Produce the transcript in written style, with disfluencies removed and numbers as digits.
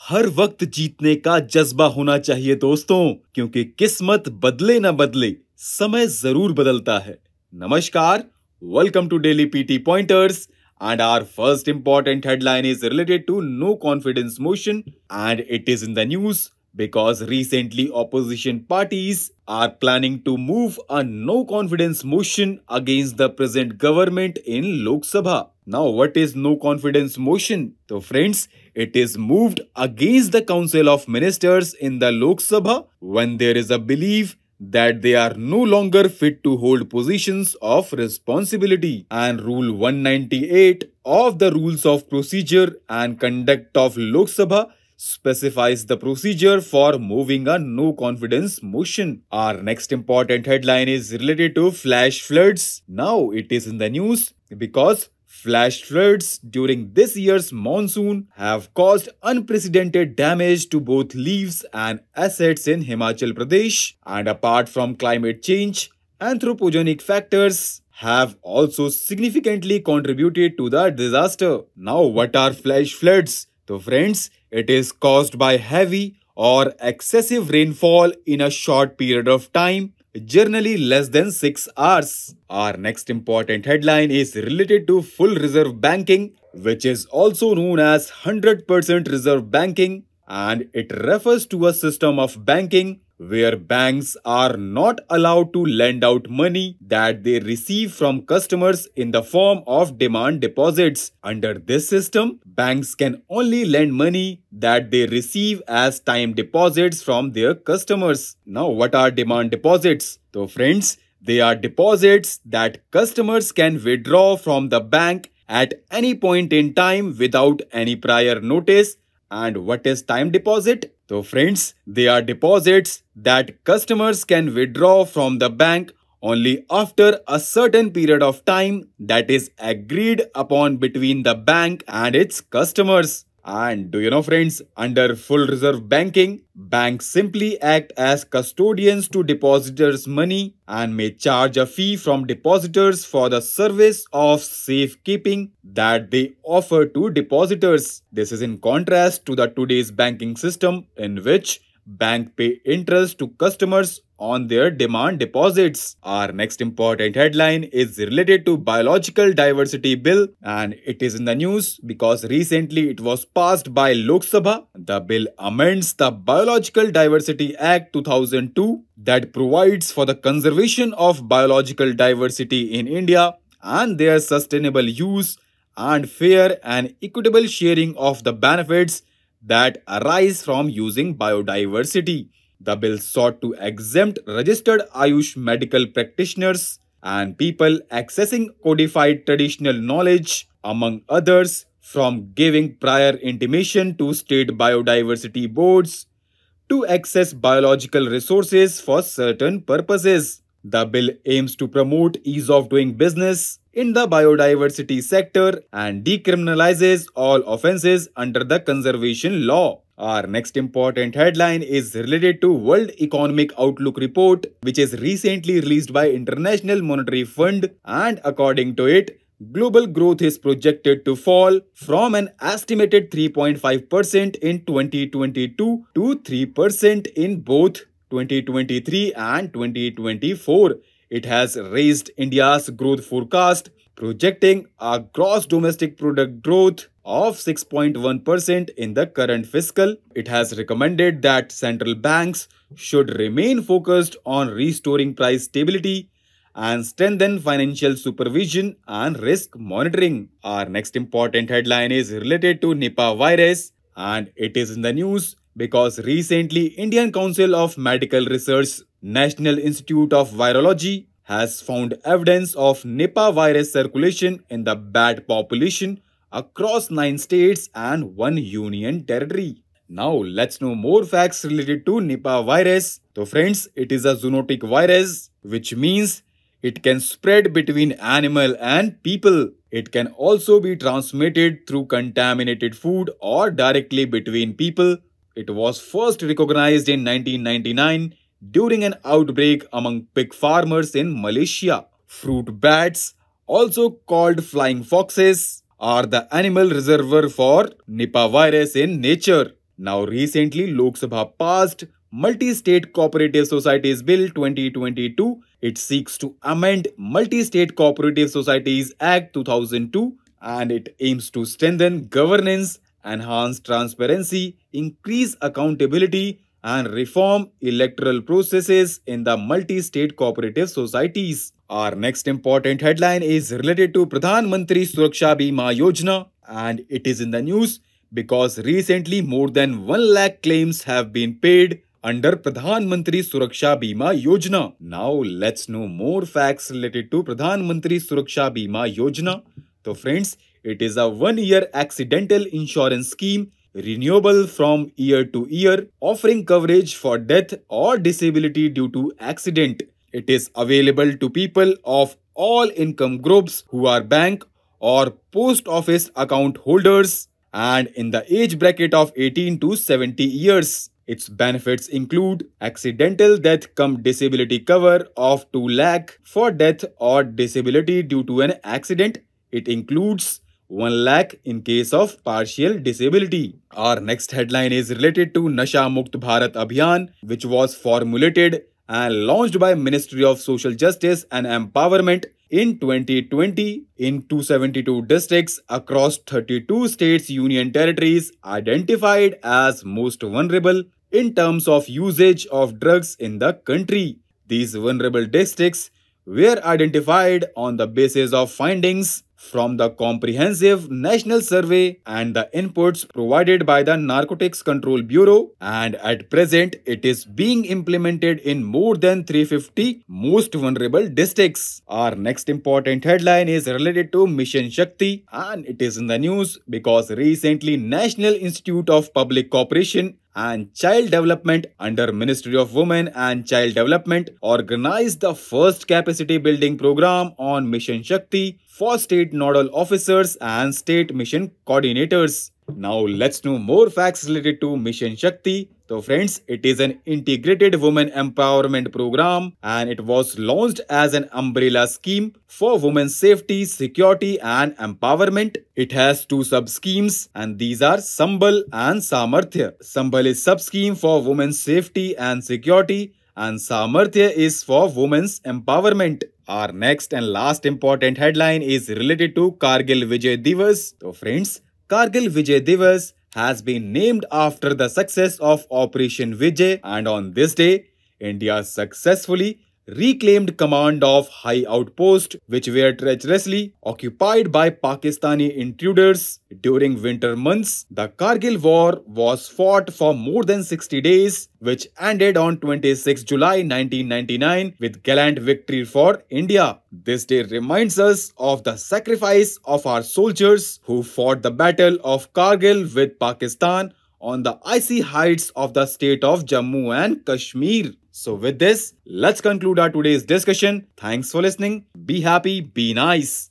हर वक्त जीतने का जज्बा होना चाहिए दोस्तों, क्योंकि किस्मत बदले ना बदले समय जरूर बदलता है। नमस्कार, welcome to Daily PT Pointers and our first important headline is related to no confidence motion and it is in the news because recently opposition parties are planning to move a no confidence motion against the present government in Lok Sabha. Now what is no confidence motion? So friends, it is moved against the Council of Ministers in the Lok Sabha when there is a belief that they are no longer fit to hold positions of responsibility, and Rule 198 of the Rules of Procedure and Conduct of Lok Sabha specifies the procedure for moving a no confidence motion. Our next important headline is related to flash floods. Now it is in the news because flash floods during this year's monsoon have caused unprecedented damage to both lives and assets in Himachal Pradesh. And apart from climate change, anthropogenic factors have also significantly contributed to the disaster. Now, what are flash floods? So friends, it is caused by heavy or excessive rainfall in a short period of time, generally less than 6 hours. Our next important headline is related to full reserve banking, which is also known as 100% reserve banking, and it refers to a system of banking where banks are not allowed to lend out money that they receive from customers in the form of demand deposits. Under this system, banks can only lend money that they receive as time deposits from their customers. Now, what are demand deposits? So friends, they are deposits that customers can withdraw from the bank at any point in time without any prior notice. And what is time deposit? So friends, they are deposits that customers can withdraw from the bank only after a certain period of time that is agreed upon between the bank and its customers. And do you know friends, under full reserve banking, banks simply act as custodians to depositors' money and may charge a fee from depositors for the service of safekeeping that they offer to depositors. This is in contrast to the today's banking system in which banks pay interest to customers on their demand deposits. Our next important headline is related to Biological Diversity Bill and it is in the news because recently it was passed by Lok Sabha. The bill amends the Biological Diversity Act 2002 that provides for the conservation of biological diversity in India and their sustainable use and fair and equitable sharing of the benefits that arise from using biodiversity. The bill sought to exempt registered Ayush medical practitioners and people accessing codified traditional knowledge, among others, from giving prior intimation to state biodiversity boards to access biological resources for certain purposes. The bill aims to promote ease of doing business in the biodiversity sector and decriminalizes all offences under the conservation law. Our next important headline is related to World Economic Outlook report, which is recently released by International Monetary Fund, and according to it, global growth is projected to fall from an estimated 3.5% in 2022 to 3% in both 2023 and 2024. It has raised India's growth forecast, projecting a gross domestic product growth of 6.1% in the current fiscal. It has recommended that central banks should remain focused on restoring price stability and strengthen financial supervision and risk monitoring. Our next important headline is related to Nipah virus and it is in the news because recently Indian Council of Medical Research National Institute of Virology has found evidence of Nipah virus circulation in the bat population across 9 states and 1 union territory. Now let's know more facts related to Nipah virus. So friends, it is a zoonotic virus, which means it can spread between animal and people. It can also be transmitted through contaminated food or directly between people. It was first recognized in 1999 during an outbreak among pig farmers in Malaysia. Fruit bats, also called flying foxes, are the animal reservoir for Nipah virus in nature. Now recently Lok Sabha passed Multi-State Cooperative Societies Bill 2022. It seeks to amend Multi-State Cooperative Societies Act 2002 and it aims to strengthen governance, enhance transparency, increase accountability and reform electoral processes in the multi-state cooperative societies. Our next important headline is related to Pradhan Mantri Suraksha Bima Yojana and it is in the news because recently more than 1 lakh claims have been paid under Pradhan Mantri Suraksha Bima Yojana. Now let's know more facts related to Pradhan Mantri Suraksha Bima Yojana. So friends, it is a 1-year accidental insurance scheme renewable from year to year, offering coverage for death or disability due to accident. It is available to people of all income groups who are bank or post office account holders and in the age bracket of 18 to 70 years. Its benefits include accidental death cum disability cover of 2 lakh for death or disability due to an accident. It includes 1 lakh in case of partial disability. Our next headline is related to Nasha Mukt Bharat Abhiyaan, which was formulated and launched by Ministry of Social Justice and Empowerment in 2020 in 272 districts across 32 states union territories identified as most vulnerable in terms of usage of drugs in the country. These vulnerable districts were identified on the basis of findings from the comprehensive national survey and the inputs provided by the Narcotics Control Bureau, and at present it is being implemented in more than 350 most vulnerable districts. Our next important headline is related to Mission Shakti and it is in the news because recently National Institute of Public Cooperation and Child Development under Ministry of Women and Child Development organized the first capacity building program on Mission Shakti for state nodal officers and state mission coordinators. Now let's know more facts related to Mission Shakti. So friends, it is an integrated women empowerment program and it was launched as an umbrella scheme for women's safety, security and empowerment. It has 2 sub-schemes and these are Sambal and Samarthya. Sambal is sub-scheme for women's safety and security and Samarthya is for women's empowerment. Our next and last important headline is related to Kargil Vijay Diwas. So friends, Kargil Vijay Diwas has been named after the success of Operation Vijay and on this day, India successfully reclaimed command of high outposts which were treacherously occupied by Pakistani intruders during winter months. The Kargil war was fought for more than 60 days which ended on 26 July 1999 with gallant victory for India. This day reminds us of the sacrifice of our soldiers who fought the battle of Kargil with Pakistan on the icy heights of the state of Jammu and Kashmir. So with this, let's conclude our today's discussion. Thanks for listening. Be happy, be nice.